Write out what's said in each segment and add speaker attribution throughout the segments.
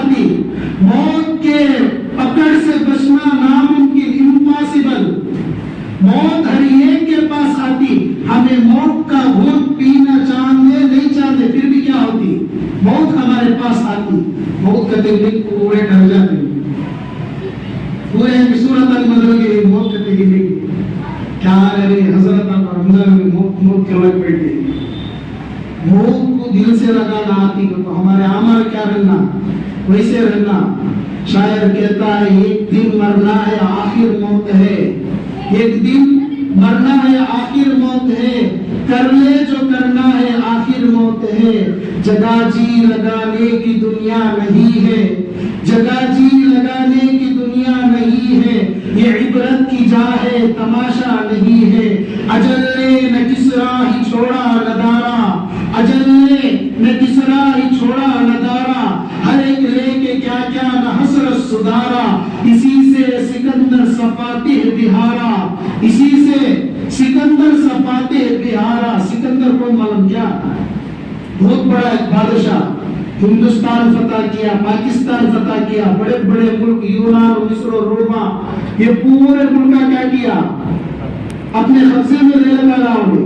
Speaker 1: آتی، موت کے پکڑ سے بچنا ناممکن، امپاسبل، موت ہر ایک کے پاس آتی، ہمیں موت کا گھونٹ پینا چاہتے نہیں چاہتے پھر بھی کیا ہوتی، موت ہمارے پاس آتی، موت کا تکلیف پورے ڈر جاتے پورے صورت المدر کے موت کا تکلیف کیا رہے حضرت رمضان میں موت کے وقت بیٹھے، موت کو دل سے لگانا آتی تو ہمارے اعمال کیا رہنا ویسے رہنا۔ شاعر کہتا ہے ایک دن مرنا ہے آخر موت ہے، ایک دن مرنا ہے آخر موت ہے، کر لے جو کرنا ہے آخر موت ہے، جگہ جی لگانے کی دنیا نہیں ہے، جگہ جی لگانے کی دنیا نہیں ہے، یہ عبرت کی جا ہے تماشا نہیں ہے، اجل نے نہ کسرا ہی چھوڑا ندارا، اجل نے نہ کسرا ہی چھوڑا ندارا، ہر ایک لے کے کیا کیا نہ حسرت سدھارا، اسی سے سکندر سفاتح بہارا، اسی سے سکندر سفاتح بہارا۔ سکندر کو معلوم کیا، بہت بڑا ایک بادشاہ، ہندوستان فتح کیا، پاکستان فتح کیا، بڑے بڑے ملک یونان، مصر اور روما، یہ پورے ملک کا کیا کیا اپنے قبضے میں لے لگا ہوں گے۔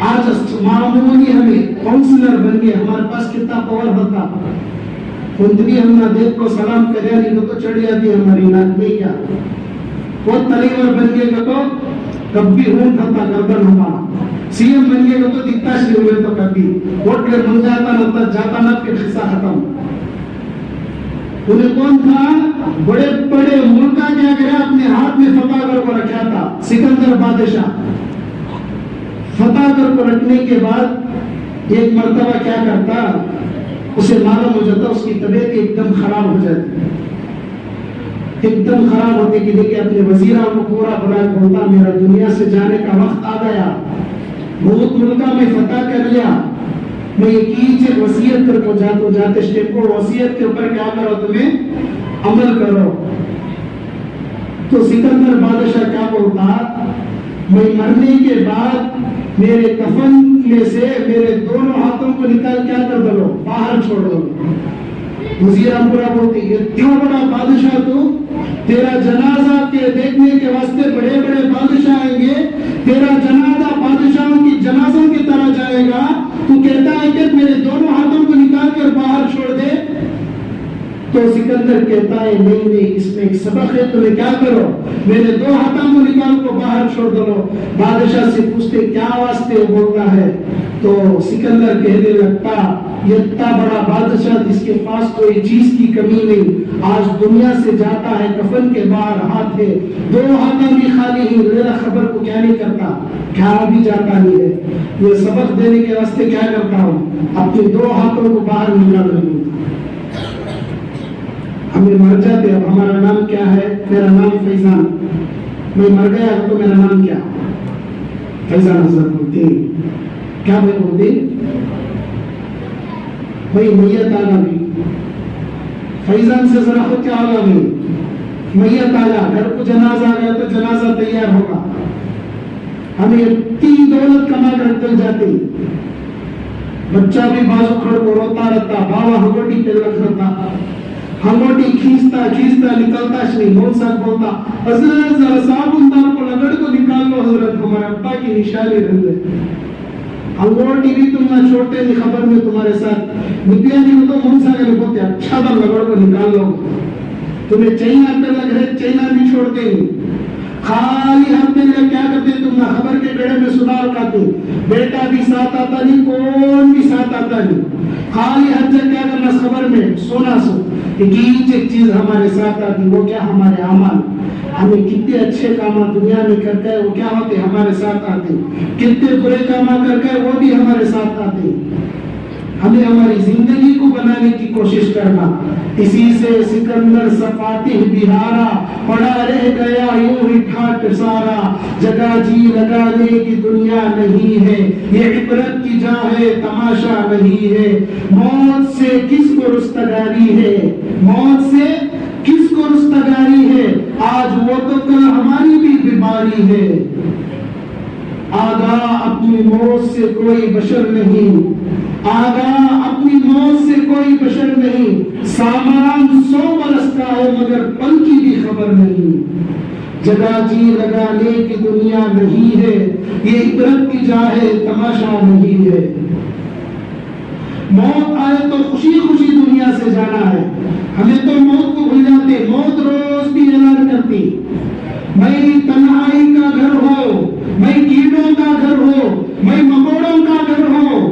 Speaker 1: آج معمولی ہمیں کونسلر بن گئے، ہمارے پاس کتنا پاور ہوتا، خود بھی ہم نہ دیکھ کو سلام کرے نہیں تو چڑھ جاتی ہماری ناک میں کیا، وہ تلیور بن گئے تو کب بھی ہون تھا گردن ہمارا، سی ایم بن گئے تو دکھتا شروع ہوئے تو کبھی ووٹ لے مل جاتا نہ جاتا نہ پھر قصہ ختم۔ انہیں کون تھا، بڑے بڑے ملک کا کیا گیا اپنے ہاتھ میں فتح کر کو رکھا تھا، سکندر بادشاہ۔ فتح کر کو رکھنے کے بعد ایک مرتبہ کیا کرتا، اسے معلوم ہو جاتا اس کی طبیعت ایک دم خراب ہو جاتی، ایک دم خراب ہوتے کہ دیکھیں اپنے وزیروں کو پورا بڑا بولتا میرا دنیا سے جانے کا وقت آ گیا، بہت ملکہ میں فتح کر لیا، میں یہ کیچے وصیت کر کو جاتے سٹیپ کو وصیت کے اوپر کیا کرو تمہیں عمل کرو۔ تو سکندر بادشاہ کیا بولتا، میں مرنے کے بعد میرے کفن میں سے میرے دونوں ہاتھوں کو نکال کیا کر دو، باہر چھوڑ دو۔ وزیر پورا بولتی اتنا بڑا بادشاہ تو، تیرا جنازہ کے دیکھنے کے واسطے بڑے بڑے بادشاہ آئیں گے، تیرا جنازہ بادشاہوں کی جنازوں کی طرح جائے گا، تو کہتا ہے کہ میرے دونوں ہاتھوں کو نکال کر باہر چھوڑ دے۔ تو سکندر کہتا ہے نہیں نہیں، اس میں ایک سبق ہے، تمہیں کیا کرو، میرے دو ہاتھوں کو نکال کو باہر چھوڑ دو۔ بادشاہ سے پوچھتے کیا واسطے بولتا ہے، تو سکندر کہنے لگتا یہ اتنا بڑا بادشاہ جس کے پاس کوئی چیز کی کمی نہیں، آج دنیا سے جاتا ہے کفن کے باہر ہاتھ ہے، دو ہاتھوں بھی خالی ہی، میرا خبر کو کیا نہیں کرتا، کیا بھی جاتا نہیں ہے، یہ سبق دینے کے واسطے کیا کرتا ہوں، اپنے دو ہاتھوں کو باہر نکال رہی ہوں۔ ہمیں مر جاتے، اب ہمارا نام کیا ہے، میرا نام فیضان، میں مر گیا تو میرا نام کیا، فیضان حضرت بولتے کیا میں بولتے بھائی میت آگا بھی، فیضان سے ذرا خود کیا ہوگا بھی، میت آگا، گھر کو جنازہ آ گیا تو جنازہ تیار ہوگا، ہمیں اتنی دولت کما کر چل جاتے، بچہ بھی بازو کھڑ کو روتا رہتا، بابا ہنگوٹی پہ رکھ رہتا، ہنگوٹی کھینچتا کھینچتا نکلتا نہیں، مول صاحب بولتا حضرت ذرا صابن دار کو لگڑ کو نکال لو حضرت، ہمارے ابا کی نشانی رہ گئے، ہنگوٹی بھی تم نہ چھوڑتے نہیں، خبر میں تمہارے ساتھ نکلیا نہیں تو مول صاحب نے بولتے اچھا تھا لگڑ کو نکال لو، تمہیں چائنا پہ لگ رہے، چائنا بھی چھوڑتے نہیں، خالی ہفتے میں کیا کرتے تم نہ خبر کے بیڑے میں سدھار کھاتے، بیٹا بھی ساتھ آتا نہیں، کون بھی ساتھ آتا نہیں، خالی ہر جگہ کیا کرنا خبر میں سونا سو، ایک چیز ہمارے ساتھ آتی، وہ کیا ہمارے اعمال، ہمیں کتنے اچھے کام دنیا میں کرتے ہیں وہ کیا ہوتے ہمارے ساتھ آتے، کتنے برے کام کر کے وہ بھی ہمارے ساتھ آتے، ہمیں ہماری زندگی کو بنانے کی کوشش کرنا۔ اسی سے سکندر سفاتح بہارا، پڑا رہ گیا یوں ہی ٹھاٹ سارا، جگہ جی لگانے کی دنیا نہیں ہے، یہ عبرت کی جا ہے تماشا نہیں ہے، موت سے کس کو رستگاری ہے، موت سے کس کو رستگاری ہے، آج وہ تو کل ہماری بھی بیماری ہے، آج آگاہ اپنی موت سے کوئی بشر نہیں، آگاہ اپنی موت سے کوئی بشر نہیں، سامان 100 برس کا ہے مگر پل کی بھی خبر نہیں، جگہ جی لگانے کی دنیا نہیں ہے، یہ عبرت کی جا ہے تماشا نہیں ہے۔ موت آئے تو خوشی خوشی دنیا سے جانا ہے، ہمیں تو موت کو بھول جاتے، موت روز بھی اعلان کرتی، میں تنہائی کا گھر ہو، میں کیڑوں کا گھر ہو، میں مکوڑوں کا گھر ہو،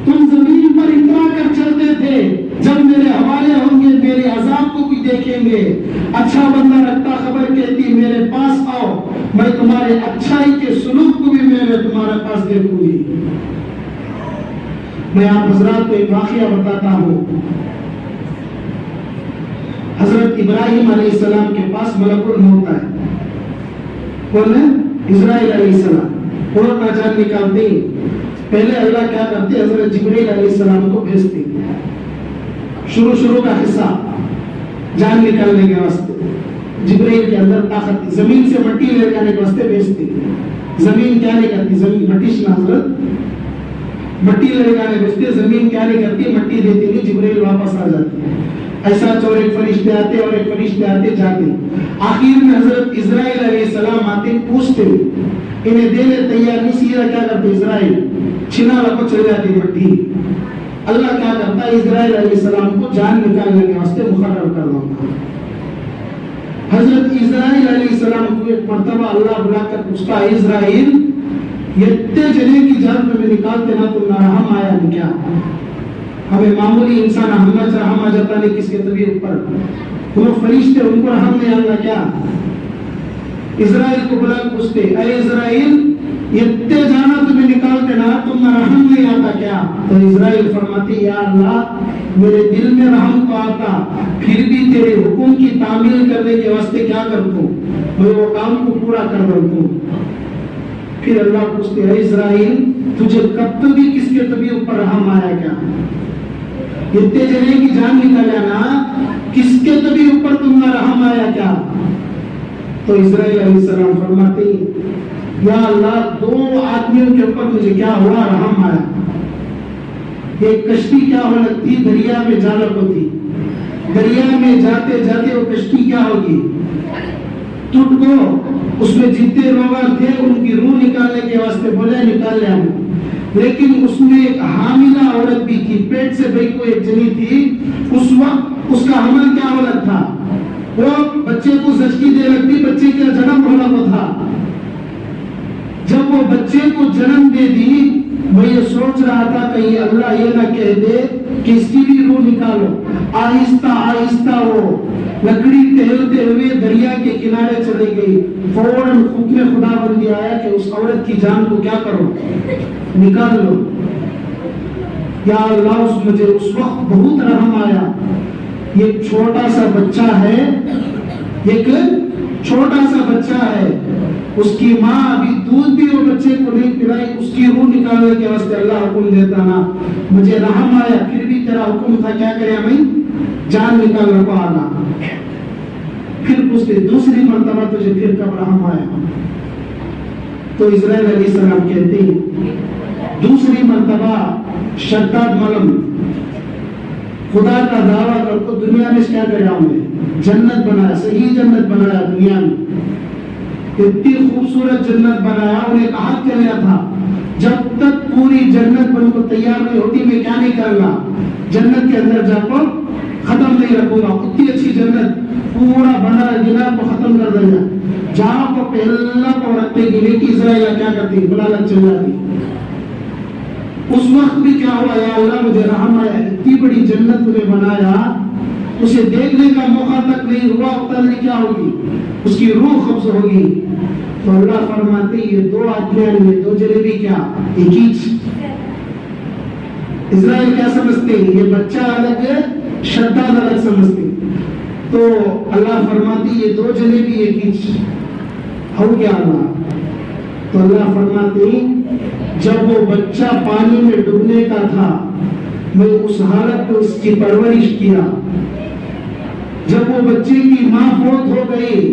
Speaker 1: تم زمین پر اترا کر چلتے تھے، جب میرے حوالے ہوں گے میرے عذاب کو بھی دیکھیں گے، اچھا بندہ رکھتا خبر کہتی میرے پاس آؤ، میں تمہارے اچھائی کے سلوک کو بھی میں تمہارے پاس دیکھوں گی۔ میں آپ حضرات کو ایک واقعہ بتاتا ہوں۔ حضرت ابراہیم علیہ السلام کے پاس ملک الموت آئے، کون ہے؟ اسرائیل علیہ السلام، اور کا جان نکالتے ہی پہلے اللہ کیا کرتے؟ حضرت جبرائیل علیہ السلام کو بھیجتے، شروع کا حصہ جان نکالنے کے واسطے، جبرائیل کے اندر طاقت تھی، زمین سے مٹی لے جانے کے واسطے بھیجتے، زمین کیا نہیں کرتی، زمین مٹی سے حضرت مٹی لے جانے بھیجتے، زمین کیا نہیں کرتی، مٹی دیتی نہیں، جبرائیل واپس آ جاتے، ایسا چور ایک فرشتے آتے اور ایک فرشتے آتے جاتے، آخر میں حضرت اسرائیل علیہ السلام آتے، پوچھتے، انہیں دینے تیار نہیں، سیدھا کیا کرتے اسرائیل چھنا لگو چل جاتی مٹی، اللہ کیا کرتا ہے اسرائیل علیہ السلام کو جان نکالنے کے واسطے مقرر کر دیتا۔ حضرت اسرائیل علیہ السلام کو ایک مرتبہ اللہ بلا کر پوچھتا ہے، اسرائیل اتنے جنے کی جان میں نکالتے نہ تم نہ رحم آیا نہیں کیا؟ ہمیں معمولی انسان ہم رحم آ جاتا نہیں کس کے طبیعت پر، وہ فرشتے ان کو رحم نہیں آتا کیا؟ اسرائیل کو بلا پوچھتے، اے اسرائیل اتنے جانا تمہیں نکالتے نا تم نہ رحم نہیں آتا کیا؟ تو اسرائیل فرماتی، یا اللہ میرے دل میں رحم تو آتا، پھر بھی تیرے حکم کی تعمیل کرنے کے واسطے کیا کرتا ہوں، میں وہ کام کو پورا کر دیتا ہوں۔ پھر اللہ پوچھتے، اے اسرائیل تجھے کب تو بھی کس کے طبیعت پر رحم آیا کیا؟ اتنے جنے کی جان نکالا نا، کس کے طبیعت پر تم نہ رحم آیا کیا؟ تو اسرائیل علیہ السلام فرماتے، یا اللہ 2 آدمیوں کے اوپر مجھے کیا ہوا، رحم آیا۔ ایک کشتی کیا ہو لگتی، دریا میں جا لگتی، دریا میں جاتے جاتے وہ کشتی کیا ہوگی، ٹوٹ گو، اس میں جتنے لوگ تھے ان کی روح نکالنے کے واسطے بولے نکال لیا ہوں، لیکن اس میں ایک حاملہ عورت بھی تھی، پیٹ سے بھئی کو ایک جنی تھی، اس وقت اس کا حمل کیا ہو لگ تھا، وہ بچے کو زچکی دے لگتی، بچے کا جنم ہونا کو تھا۔ جب وہ بچے کو جنم دے دی، میں یہ سوچ رہا تھا کہیں اللہ یہ نہ کہہ دے کہ اس کی بھی روح نکالو، آہستہ آہستہ وہ لکڑی ٹہلتے ہوئے دریا کے کنارے چلی گئی، فوراً حکم خدا بندی آیا کہ اس عورت کی جان کو کیا کرو، نکال لو۔ یا اللہ مجھے اس وقت بہت رحم آیا، یہ چھوٹا سا بچہ ہے، ایک چھوٹا سا بچہ ہے، اس کی ماں ابھی دودھ بھی وہ بچے کو نہیں پلائی، اس کی روح نکالنے کے واسطے اللہ حکم دیتا نا، مجھے رحم آیا، پھر بھی تیرا حکم تھا کیا کرے ہمیں جان نکالنے کو آنا۔ پھر پوچھتے دوسری مرتبہ تجھے پھر کب رحم آیا؟ تو اسرائیل علیہ السلام کہتے ہیں دوسری مرتبہ شداد ملم خدا کا دعویٰ کر کو دنیا میں کیا کریا ہوں نے جنت بنایا، صحیح جنت بنایا دنیا میں، اتنی خوبصورت جنت بنایا، انہیں کہا کیا لیا تھا جب تک پوری جنت بن کو تیار نہیں ہوتی میں کیا نہیں کرنا، جنت کے اندر جا کر ختم نہیں رکھوں گا، اتنی اچھی جنت پورا بنا گنا کو ختم کر دیا، جہاں کو پہلا کو رکھتے گنے کی اسرائیل کیا کرتی بلالت چل جاتی۔ اس وقت بھی کیا ہوا، یا اللہ مجھے رحم آیا، اتنی بڑی جنت نے بنایا، اسے دیکھنے کا موقع تک نہیں ہوا، اترنے کیا ہوگی، اس کی روح قبض ہوگی۔ تو اللہ فرماتے یہ 2 آدمیاں یہ 2 جلیبی کیا ایک ہی۔ اسرائیل کیا سمجھتے ہیں یہ بچہ الگ ہے، شداد الگ سمجھتے، تو اللہ فرماتی یہ 2 جلیبی ایک ہی ہو گیا اللہ۔ تو اللہ فرماتے جب وہ بچہ پانی میں ڈوبنے کا تھا میں اس حالت میں اس کی پرورش کیا، جب وہ بچے کی ماں فوت ہو گئی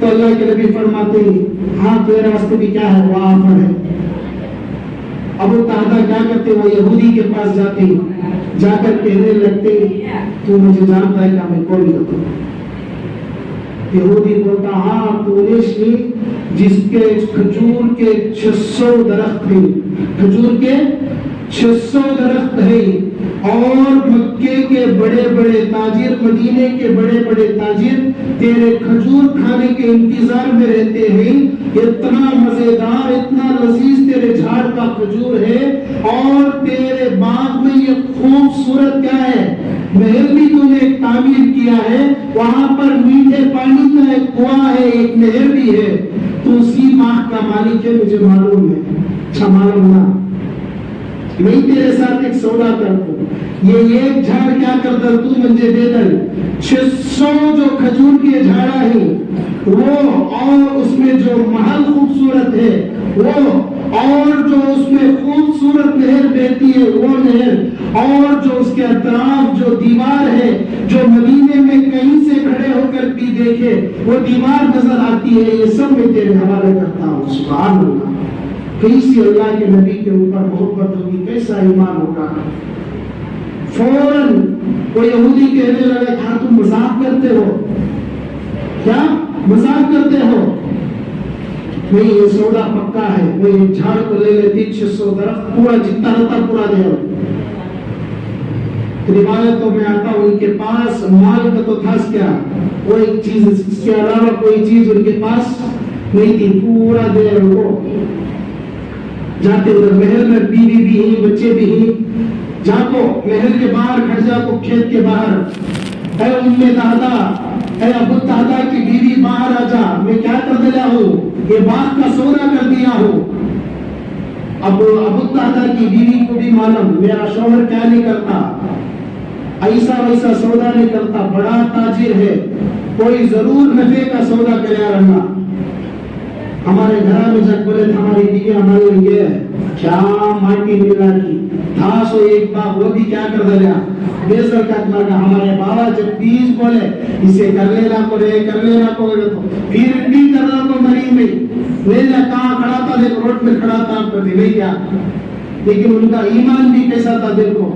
Speaker 1: تو اللہ کے نبی فرماتے ہیں ہاں تیرے راستے بھی کیا ہے، وہ آفر ہے۔ ابو طاہدہ کیا کرتے، وہ یہودی کے پاس جاتے، جا کر کہنے لگتے تو مجھے جانتا ہے کہ میں کون ہوں؟ یہودی بولتا ہاں تو جس کے کھجور کے 600 درخت ہیں، کھجور کے 600 درخت ہیں، اور مکے کے بڑے بڑے تاجر، مدینے کے بڑے بڑے تاجر تیرے کھجور کھانے کے انتظار میں رہتے ہیں۔ اتنا مزیدار، اتنا لذیذ تیرے جھاڑ کا کھجور ہے، اور تیرے باغ میں یہ خوبصورت کیا ہے، محل بھی تو نے تعمیر کیا ہے، وہاں پر میٹھے پانی کا ایک کنواں ہے، ایک نہر بھی ہے، تو اسی باغ کا مالک ہے، مجھے معلوم ہے۔ اچھا معلوم نہ، میں تیرے ساتھ ایک سودا کرتا ہوں، یہ ایک جھاڑ کیا کر دل تو مجھے دے دل، 600 جو کھجور کے جھاڑا ہیں وہ، اور اس میں جو محل خوبصورت ہے وہ، اور جو اس میں خوبصورت نہر بہتی ہے وہ نہر، اور جو اس کے اطراف جو دیوار ہے، جو مدینے میں کہیں سے کھڑے ہو کر بھی دیکھے وہ دیوار نظر آتی ہے، یہ سب میں تیرے حوالے کرتا ہوں۔ سبحان اللہ، کیسی اللہ کے نبی کے اوپر محبت ہوگی، کیسا ایمان ہوگا۔ فوراً وہ یہودی کہنے لگا کیا تم مذاق کرتے ہو، کیا مذاق کرتے ہو؟ نہیں، یہ سودا پکا ہے۔ وہ ایک جھاڑ کو لے لیتی، 600 درخت پورا جتنا ہوتا پورا دے ہو۔ روایتوں میں آتا ان کے پاس مال کا تو تھا کیا، وہ ایک چیز، اس کے علاوہ کوئی چیز ان کے پاس نہیں تھی، پورا دے ان کو۔ جاتے ادھر محل میں بیوی بھی ہیں، بچے بھی ہیں، جاکو محل کے باہر کھڑ جاکو، کھیت کے باہر، اے ام دادا، اے ابو دادا کی بیوی باہر آ جا، میں کیا کر دیا ہوں، یہ باغ کا سودا کر دیا ہوں۔ اب ابو دادا کی بیوی کو بھی معلوم میرا شوہر کیا نہیں کرتا، ایسا ویسا سودا نہیں کرتا، بڑا تاجر ہے، کوئی ضرور نفع کا سودا کریا رہنا۔ ہمارے گھر میں جب بولے ہماری بیوی ہمارے لیے کیا ماٹی ملا کی تھا، سو ایک باغ وہ بھی کیا کر دیا، بیزر کٹنا کا۔ ہمارے بابا جب بیج بولے اسے کر لینا کو رہے، کر لینا کو رہے، تو پھر بھی کرنا کو مری میں لے جا، کہاں کھڑا تھا، دیکھ روڈ میں کھڑا تھا، آپ کہتے نہیں کیا، لیکن ان کا ایمان بھی کیسا تھا دیکھو۔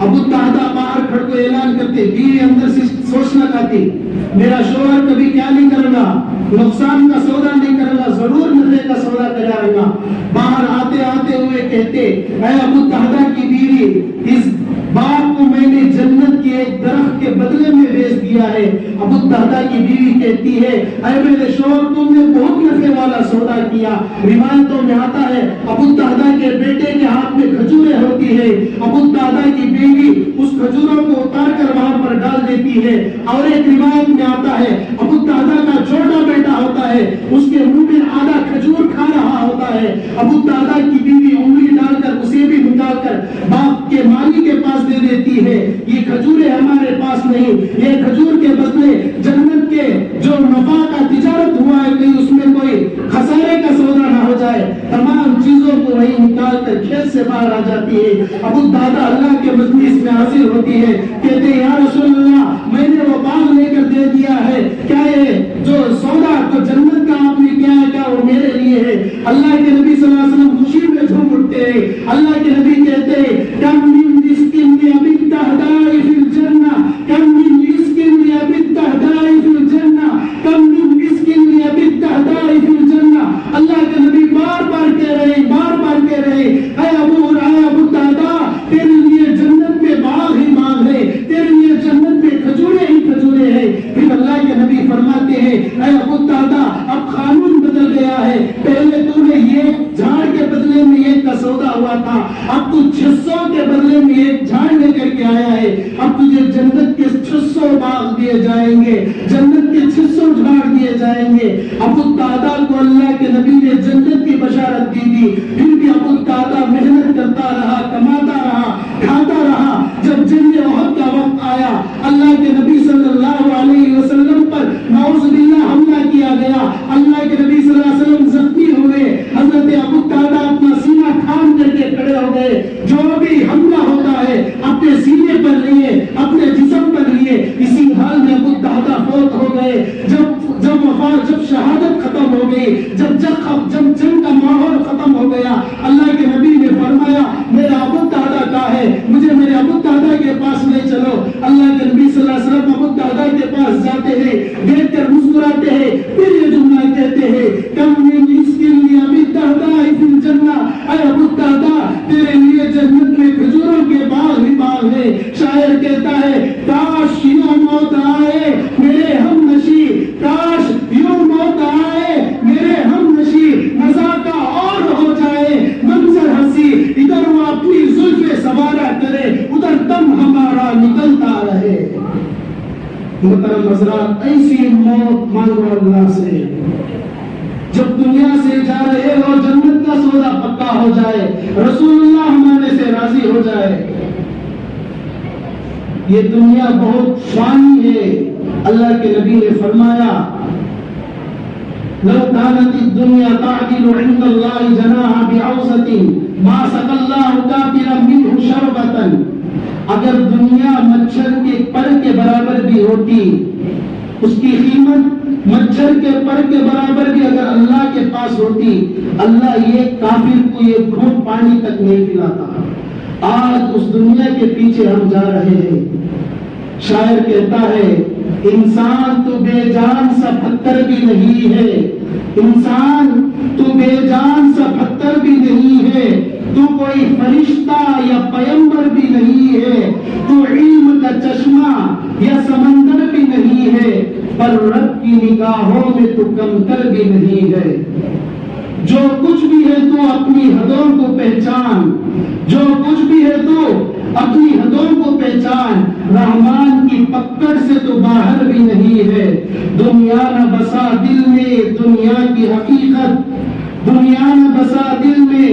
Speaker 1: ابو طاہدہ باہر کھڑ کو اعلان کرتے، بیوی اندر سے سوچنا چاہتی میرا شوہر کبھی کیا نہیں کرے گا، نقصان کا سودا نہیں کرے گا، ضرور نفع کا سودا کرے رہے گا۔ باہر آتے آتے ہوئے کہتے اے ابو طاہدہ کی بیوی، اس باغ کو میں نے جنت کے ایک درخت کے بدلے میں بیچ دیا ہے۔ ابو طاہدہ کی بیوی کہتی ہے اے میرے شوہر تم نے بہت نفع والا سودا کیا۔ روایتوں میں آتا ہے ابو طاہدہ کے بیٹے کے ہاتھ میں کھجوریں ہوتی ہے، ابو طاہدہ کی بیوی اس کھجوروں کو اتار کر وہاں پر ڈال دیتی ہے، اور ایک روایت میں آتا ہے ابو طاہدہ کا چھوٹا بیٹا ہوتا ہے، اس کے منہ میں آدھا کھجور کھا رہا ہوتا ہے، ابو طاہدہ کی بیوی انگلی ڈال کر اسے بھی نکال کر باپ کے مالی کے پاس دے دیتی ہے، یہ کھجوریں ہمارے پاس نہیں، یہ کھجور کے بدلے جنت کے جو نفع کا تجارت ہوا ہے، کہیں اس میں کوئی خسارے کا سودا نہ ہو جائے، تمام چیزوں کو وہی نکال کر کھیت سے باہر آ جاتی ہے۔ ابو طاہدہ اللہ کے مجلس میں حاضر ہوتی ہے، کہتے ہیں یا رسول اللہ میں نے وہ باغ لے کر دے دیا ہے، کیا یہ جو سودا تو جنت کا آپ نے کیا ہے، کیا وہ میرے لیے ہے؟ اللہ کے نبی صلی اللہ علیہ وسلم خوشی میں جھوم اٹھتے ہیں۔ اللہ کے نبی کہتے ہیں کم من رزق لأبي الدهداء في الجنة، كم من رزق لأبي الدهداء في الجنة، كم من رزق لأبي الدهداء في الجنة۔ اللہ کے نبی بار بار کہہ رہے، بار بار کہہ رہے اے ابو الدہداء تیرے لیے جنت میں باغ ہی باغ ہے، تیرے لیے جنت میں کھجوریں ہی کھجوریں ہیں۔ پھر اللہ کے نبی فرماتے ہیں اے ابو الدہداء اب قانون بدل گیا ہے، پہلے تو نے یہ جھاڑ کے بدلے میں ایک کا سودا ہوا تھا، اب تو 600 کے بدلے میں ایک جھاڑ لے کر کے آیا ہے، اب تجھے جنت کے 600 باغ دیے جائیں گے، جنت کے 600 جھاڑ دیے جائیں گے۔ ابو الدہداء کو اللہ کے نبی نے جنت کی بشارت دی تھی، پھر بھی ابو الدہداء محنت کرتا رہا، کماتا رہا، کھاتا رہا۔ جب جنگ احد کا وقت آیا، اللہ کے نبی صلی اللہ علیہ وسلم پر نعوذ باللہ حملہ کیا گیا، اللہ کے نبی صلی اللہ علیہ وسلم زخمی ہوئے، حضرت ابو الدہداء اپنا سینہ تھام کر کے کھڑے ہو گئے۔ جو بھی حملہ ہوتا ہے اپنے سینے پر لیے، اپنے جسم پر لیے، اسی حال میں ابو الدہداء فوت ہو گئے۔ جب محترم حضرات ایسی موت مانگو اللہ سے جب دنیا سے جا رہے ہو جنت کا سودا پکا ہو جائے، رسول اللہ ہمارے سے راضی ہو جائے۔ یہ دنیا بہت فانی ہے، اللہ کے نبی نے فرمایا لو كانت الدنيا تعدل عند الله جناح بعوضة ما سقى الله كافرا منه شربة، اگر دنیا مچھر کے پر کے برابر بھی ہوتی، اس کی قیمت مچھر کے پر کے برابر بھی اگر اللہ کے پاس ہوتی، اللہ یہ کافر کو یہ گھونٹ پانی تک نہیں پلاتا۔ آج اس دنیا کے پیچھے ہم جا رہے ہیں۔ شاعر کہتا ہے انسان تو بے جان سا پتھر بھی نہیں ہے، انسان تو بے جان سا پتھر بھی نہیں ہے، تو کوئی فرشتہ یا پیغمبر بھی نہیں ہے، تو علم کا چشمہ یا سمندر بھی نہیں ہے، پر رب کی نگاہوں میں تو کمتر بھی نہیں ہے۔ جو کچھ بھی ہے تو اپنی حدوں کو پہچان، جو کچھ بھی ہے تو اپنی حدوں کو پہچان، رحمان کی پکڑ سے تو باہر بھی نہیں ہے۔ دنیا نہ بسا دل میں دنیا کی حقیقت، دنیا نہ بسا دل میں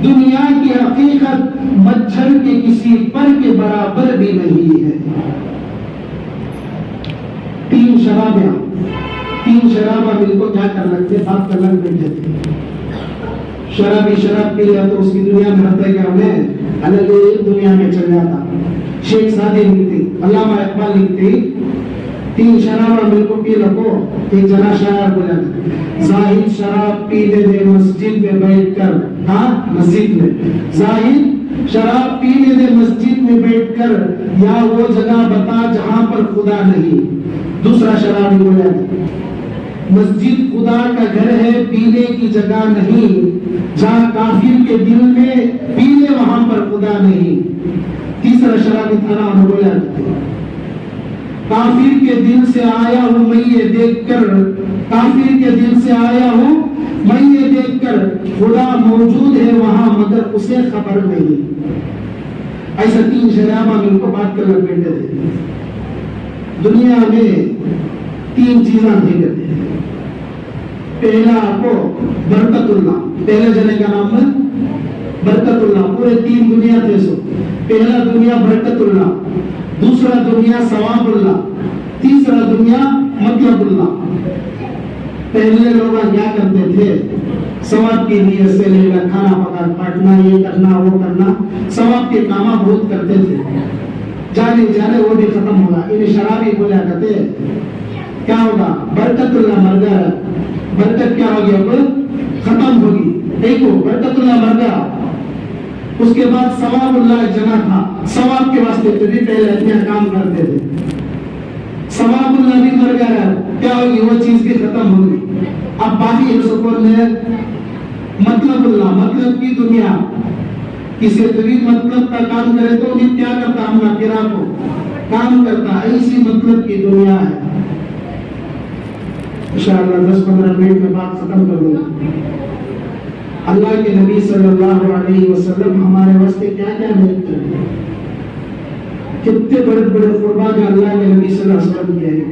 Speaker 1: دنیا کی حقیقت، مچھر کے کسی پر کے برابر بھی نہیں ہے۔ تین شرابہ مل کو کیا کر لگتے، بات کر لگ بیٹھے تھے۔ شرابی شراب پی لیا تو اس کی دنیا میں رہتا ہے کہ ہمیں الگ دنیا میں چل جاتا۔ شیخ سادی لکھتی، علامہ اقبال لکھتی، تین شرابہ مل کو پی لگو، ایک جنا شاعر بولا زاہد شراب پینے دے مسجد میں بیٹھ کر، ہاں مسجد میں، زاہد شراب پینے دے مسجد میں بیٹھ کر، یا وہ جگہ بتا جہاں پر خدا نہیں۔ دوسرا شرابی بولا مسجد خدا کا گھر ہے، پینے کی جگہ نہیں، جہاں کافر کے دل میں پینے وہاں پر خدا نہیں۔ تیسرا شرابی تھا بولا کافر کے دل سے آیا ہوں میں یہ دیکھ کر، کافر کے دل سے آیا ہوں میں یہ دیکھ کر، خدا موجود ہے وہاں مگر اسے خبر نہیں۔ ایسا تین شرابہ مل کو بات کر بیٹھے تھے۔ دنیا میں تین چیزیں ذکر ہیں۔ پہلا آپ کو برکت اللہ، پہلے جنے کا نام ہے برکت اللہ، پورے تین دنیا تھے سو۔ پہلا دنیا برکت اللہ، دوسرا دنیا ثواب اللہ، تیسرا دنیا مطلب اللہ۔ پہلے لوگ کیا کرتے تھے، ثواب کی نیت سے لینا، کھانا پکا کاٹنا، یہ کرنا وہ کرنا، ثواب کے کام بہت کرتے تھے۔ جانے جانے وہ بھی ختم ہوگا۔ انہیں شرابی بولا کرتے کیا ہوگا، برکت اللہ مر گیا، برکت کیا ہو گیا، ختم ہوگی۔ دیکھو برکت اللہ مر گیا، اس کے بعد ثواب اللہ جنا تھا، ثواب کے واسطے تو بھی پہلے اتنے کام کرتے تھے، ثواب اللہ بھی مر گیا، کیا ہوگی، وہ چیز بھی ختم ہوگی۔ اب باقی سکون ہے مطلب اللہ، مطلب کی دنیا، کسی طویل مطلب کا کام کرے تو بھی کیا کرتا، ہم ناکرا کو کام کرتا، ایسی مطلب کی دنیا ہے۔ انشاءاللہ 10-15 منٹ میں بات ختم کر دوں گا۔ اللہ کے نبی صلی اللہ علیہ وسلم ہمارے واسطے کیا کیا محنت کرتے ہیں، کتنے بڑے بڑے قربان اللہ کے نبی صلی اللہ علیہ وسلم کیے ہیں۔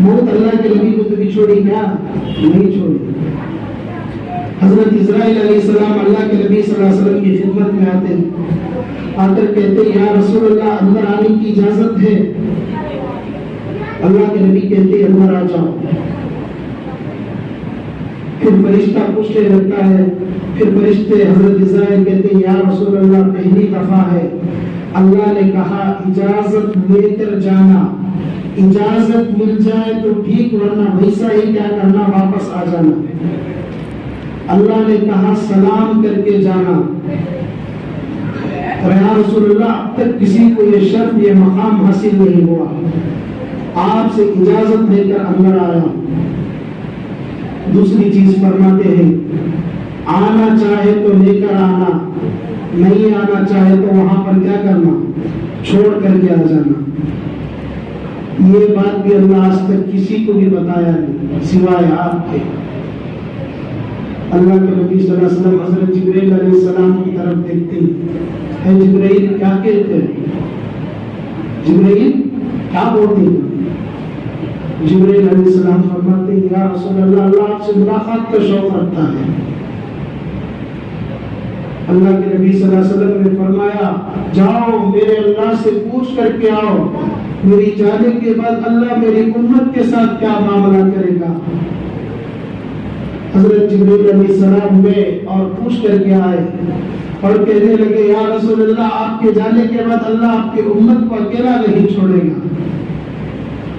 Speaker 1: موت اللہ کے نبی کو تو بھی چھوڑی کیا نہیں چھوڑی۔ حضرت اسرائیل علیہ السلام اللہ کے نبی صلی اللہ علیہ وسلم کی خدمت میں آتے ہیں، آ کر کہتے ہیں یا رسول اللہ اندر آنے کی اجازت ہے؟ اللہ کے نبی کہتے ہیں اندر آ جاؤ۔ پھر فرشتہ پوچھنے لگتا ہے، پھر فرشتے حضرت اسرائیل کہتے ہیں یا رسول اللہ پہلی دفعہ ہے، اللہ نے کہا اجازت لے کر جانا، اجازت مل جائے تو ٹھیک ورنہ ویسا ہی کیا کرنا، واپس آ جانا۔ اللہ نے کہا سلام کر کے جانا۔ یا رسول اللہ اب تک کسی کو یہ شرف یہ مقام حاصل نہیں ہوا، آپ سے اجازت لے کر اندر آیا۔ دوسری چیز فرماتے ہیں آنا چاہے تو لے کر آنا، نہیں آنا چاہے تو وہاں پر کیا کرنا، چھوڑ کر کے آ جانا۔ یہ بات بھی اللہ آج تک کسی کو بھی بتایا نہیں سوائے آپ کے۔ اللہ کے نبی صلی اللہ علیہ وسلم حضرت جبرائیل علیہ السلام کی طرف دیکھتے ہیں، اے جبرائیل کیا کہتے ہیں، جبرائیل کیا بولتے ہیں، جبرائیل علیہ السلام فرماتے ہیں یا رسول اللہ اللہ آپ سے ملاقات کا شوق رکھتا ہے۔ اللہ کے نبی صلی اللہ علیہ وسلم نے فرمایا جاؤ میرے اللہ سے پوچھ کر کے آؤ میری جانے کے بعد اللہ میری امت کے ساتھ کیا معاملہ کرے گا۔ حضرت جبرائیل علیہ السلام میں اور پوچھ کر کے آئے اور کہنے لگے یا رسول اللہ آپ کے جانے کے بعد اللہ آپ کی امت کو اکیلا نہیں چھوڑے گا۔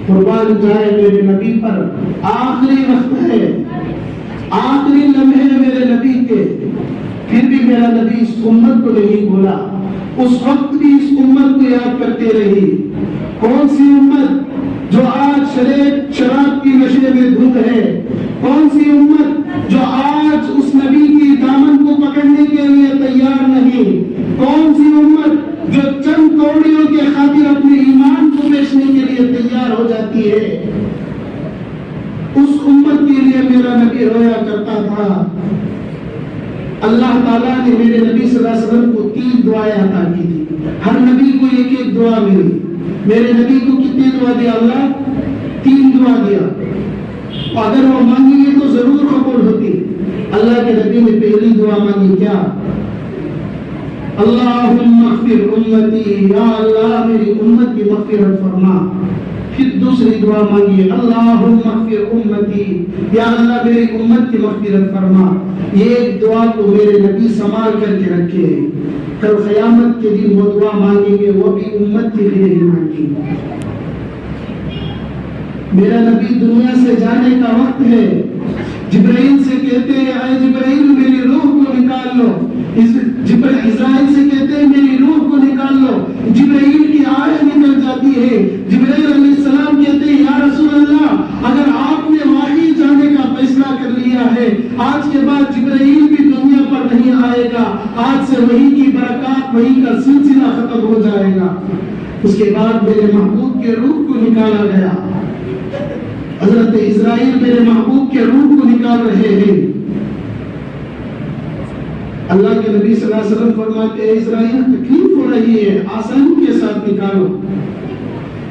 Speaker 1: قربان جائے میرے نبی پر آخری وقت ہے، آخری لمحے میرے نبی کے، پھر بھی میرا نبی اس امت کو نہیں بھولا، اس وقت بھی اس امت کو یاد کرتے رہی۔ کون سی امت جو آج شراب کی نشے میں دھت ہے، کون سی امت جو آج اس نبی کی دامن کو پکڑنے کے لیے تیار نہیں، کون سی امت جو چند کوڑیوں کے خاطر اپنے ایمان کو بیچنے کے لیے تیار ہو جاتی ہے، اس امت کے لیے میرا نبی رویا کرتا تھا۔ اللہ تعالیٰ نے میرے نبی صلی اللہ علیہ وسلم کو 3 دعائیں عطا کی تھی، ہر نبی کو ایک دعا ملی، میرے نبی کو کتنی دعا دیا اللہ؟ 3 دعا دیا، اگر وہ مانگیں گے تو ضرور قبول ہوتی۔ اللہ کے نبی نے پہلی دعا مانگی کیا؟ اللہم اغفر امتی، یا اللہ میری امت کی مغفرت فرما۔ پھر دوسری دعا مانگی اللہم اغفر امتی، یا اللہ میری امت کی مغفرت فرما۔ یہ ایک دعا کو میرے نبی سنبھال کر کے رکھے، کل قیامت کے دن وہ دعا مانگیں گے وہ بھی امت کے لیے ہی مانگیں گے۔ میرا نبی دنیا سے جانے کا وقت ہے، جبرائیل سے کہتے ہیں اے جبرائیل میری روح کو نکال لو، اسرائیل سے کہتے ہیں میری روح کو نکال لو، جبرائیل کی آہ نکل جاتی ہے، جبرائیل علیہ السلام کہتے ہیں یا رسول اللہ اگر آپ نے واقعی جانے کا فیصلہ کر لیا ہے آج کے بعد جبرائیل بھی دنیا پر نہیں آئے گا، آج سے وحی کی برکات وحی کا سلسلہ ختم ہو جائے گا۔ اس کے بعد میرے محبوب کے روح کو نکالا گیا، حضرت اسرائیل میرے محبوب کے روح کو نکال رہے ہیں۔ اللہ کے نبی صلی اللہ علیہ وسلم فرماتے ہیں اسرائیل تکلیف ہو رہی ہے آسانی کے ساتھ نکالو۔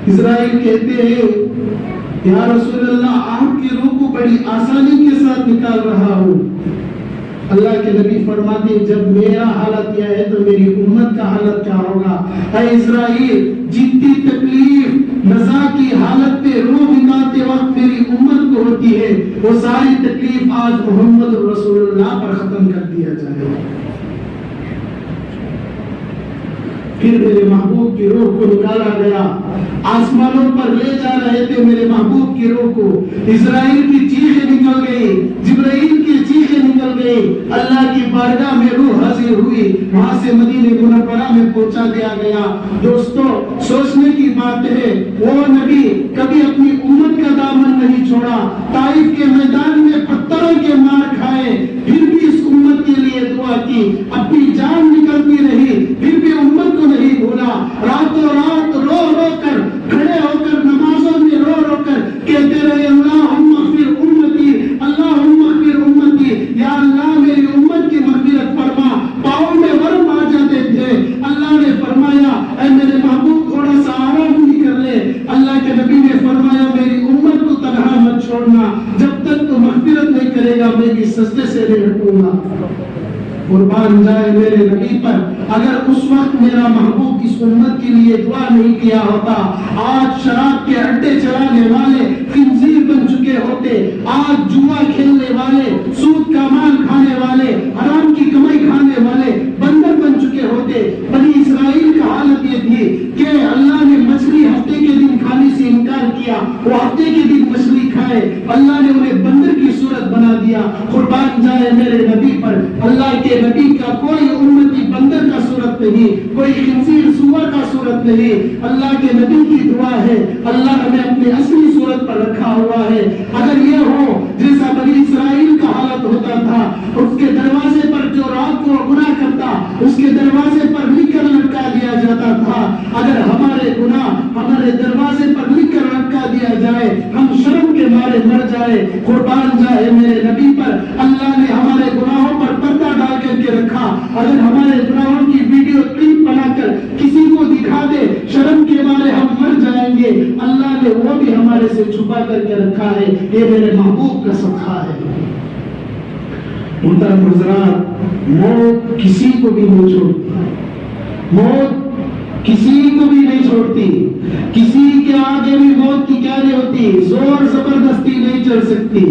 Speaker 1: اسرائیل کہتے ہیں یا رسول اللہ آپ کی روح کو بڑی آسانی کے ساتھ نکال رہا ہوں۔ اللہ کے نبی فرماتے ہیں جب میرا حالت یہ ہے تو میری امت کا حالت کیا ہوگا؟ اے اسرائیل جتنی تکلیف نزا کی حالت پہ روح نکالتے وقت میری امت کو ہوتی ہے وہ ساری تکلیف آج محمد رسول اللہ پر ختم کر دیا جائے۔ پھر میرے محبوب کی روح کو نکالا گیا، آسمانوں پر لے جا رہے تھے میرے محبوب کی روح کو، اسرائیل کی چیخیں نکل گئی، جبرائیل کی چیخیں نکل گئی، اللہ کی بارگاہ میں روح حاضر ہوئی، وہاں سے مدینہ منورہ میں پہنچا دیا گیا۔ دوستو سوچنے کی بات ہے وہ نبی کبھی اپنی امت کا دامن نہیں چھوڑا، طائف کے میدان میں پتھروں کے مار کھائے پھر بھی اس امت کے لیے دعا کی، اپنی جان نکلتی رہی پھر بھی امت کو نہیں بھولا، راتوں رات رو رو کر کھڑے ہو کر نمازوں میں رو رو کر کہتے رہے اللہم اغفر امتی، اللہم اغفر امتی، یا اللہ میری امت کی مغفرت فرما۔ پاؤں میں ورم آ جاتے تھے، اللہ نے فرمایا اے میرے محبوب تھوڑا سا آرام بھی کر لے، اللہ کے نبی نے فرمایا میری امت کو تنہا مت چھوڑنا، جب تک تو مغفرت نہیں کرے گا میں بھی سجدے سے نہیں ہٹوں گا۔ قربان جائے میرے نبی پر، اگر اس وقت میرا محبوب اس امت کے لیے دعا نہیں کیا ہوتا آج شراب کے اڈے چلانے والے خنزیر بن چکے ہوتے، آج جوا کھیلنے والے، سود کا مال کھانے والے، حرام کی کمائی کھانے والے بندر بن چکے ہوتے۔ بنی اسرائیل کا حالت یہ تھی کہ اللہ نے مچھلی ہفتے کے دن کھانے سے انکار کیا، وہ ہفتے کے دن مچھلی کھائے، اللہ نے انہیں بندر کی صورت بنا دیا۔ قربان جائے میرے نبی پر، اللہ کے نبی کا کوئی امتی بندر کا صورت نہیں، کوئی خنزیر سور کا صورت نہیں، اللہ کے نبی کی دعا ہے، اللہ ہمیں اپنی اصلی صورت پر رکھا ہوا ہے۔ اگر یہ ہو جیسا بنی اسرائیل کا حالت ہوتا تھا، اس کے دروازے پر جو رات کو گناہ کرتا اس کے دروازے پر لکھ کر لٹکا دیا جاتا تھا، اگر ہمارے گناہ ہمارے دروازے پر لکھ کر لٹکا دیا جائے ہم شرم کے مارے مر جائے۔ قربان جائے میرے نبی پر، اللہ نے ہمارے گناہوں پر پردہ ڈال کر کے رکھا، اگر ہمارے گناہوں کی ویڈیو کلپ بنا کر کسی کو دکھا دے شرم کے مارے ہم مر جائیں گے، اللہ نے وہ بھی ہمارے سے چھپا کر کے رکھا ہے، یہ میرے محبوب کا صدقہ ہے۔ محترم حضرات، موت کسی کو بھی نہیں چھوڑتی، موت کسی کو بھی نہیں چھوڑتی، کسی کے آگے بھی موت کی کیا نہیں ہوتی، زور زبردستی نہیں چل سکتی۔